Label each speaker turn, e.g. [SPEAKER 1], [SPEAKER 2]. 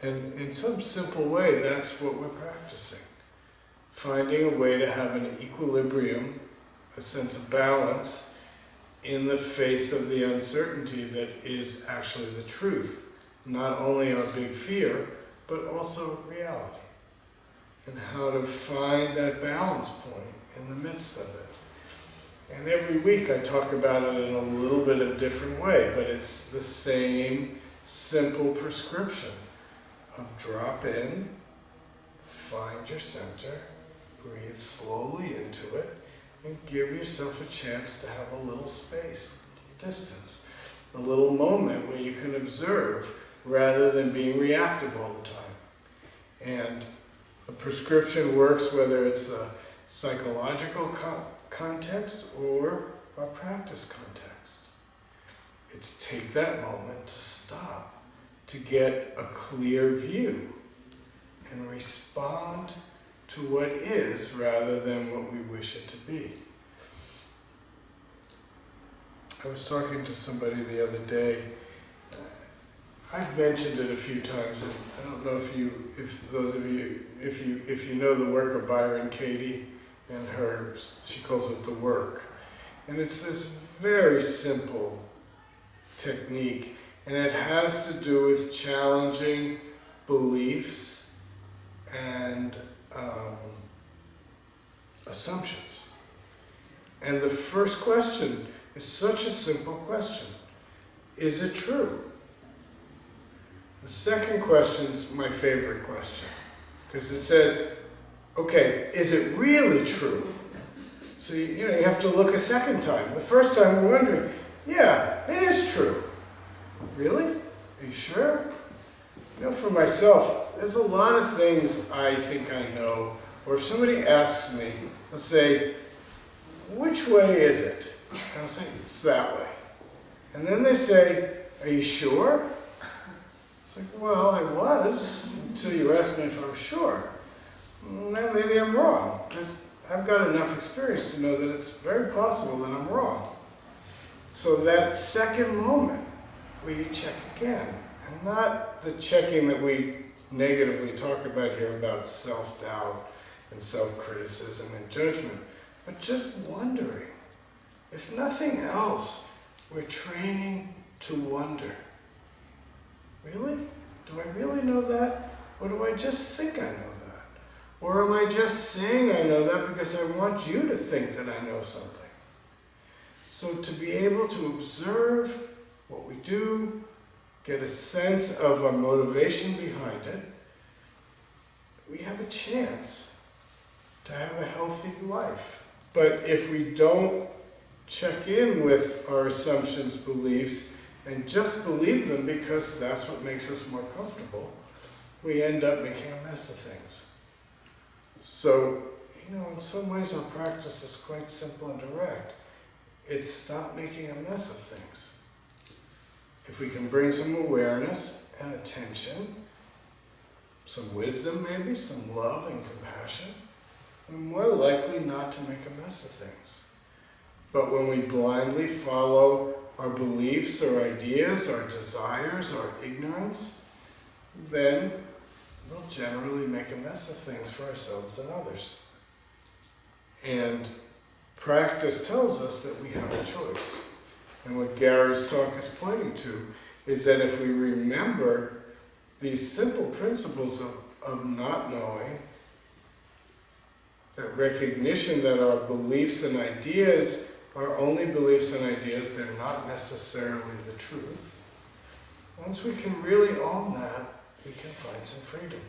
[SPEAKER 1] And in some simple way, that's what we're practicing. Finding a way to have an equilibrium, a sense of balance, in the face of the uncertainty that is actually the truth. Not only our big fear, but also reality. And how to find that balance point in the midst of it. And every week I talk about it in a little bit of a different way, but it's the same simple prescription of drop in, find your center, breathe slowly into it, and give yourself a chance to have a little space, distance, a little moment where you can observe rather than being reactive all the time. And a prescription works whether it's a psychological context or a practice context. It's take that moment to stop, to get a clear view and respond to what is rather than what we wish it to be. I was talking to somebody the other day. I've mentioned it a few times, and I don't know if you know the work of Byron Katie and she calls it the work. And it's this very simple technique, and it has to do with challenging beliefs and assumptions. And the first question is such a simple question. Is it true? The second question is my favorite question, because it says, okay, is it really true? So you have to look a second time. The first time we're wondering, yeah, it is true. Really? Are you sure? For myself, there's a lot of things I think I know, or if somebody asks me, I'll say, which way is it? And I'll say, it's that way. And then they say, are you sure? It's like, well, I was, until you asked me if I was sure. Now maybe I'm wrong. I've got enough experience to know that it's very possible that I'm wrong. So that second moment where you check again, and not the checking that we negatively talk about here about self-doubt and self-criticism and judgment, but just wondering. If nothing else, we're training to wonder. Really? Do I really know that? Or do I just think I know that? Or am I just saying I know that because I want you to think that I know something? So to be able to observe what we do, get a sense of our motivation behind it, we have a chance to have a healthy life. But if we don't check in with our assumptions, beliefs, and just believe them because that's what makes us more comfortable, we end up making a mess of things. So, in some ways our practice is quite simple and direct. It's stop making a mess of things. If we can bring some awareness and attention, some wisdom maybe, some love and compassion, we're more likely not to make a mess of things. But when we blindly follow our beliefs, our ideas, our desires, our ignorance, then we'll generally make a mess of things for ourselves and others. And practice tells us that we have a choice. And what Gary's talk is pointing to is that if we remember these simple principles of not knowing, that recognition that our beliefs and ideas are only beliefs and ideas, they're not necessarily the truth. Once we can really own that, we can find some freedom.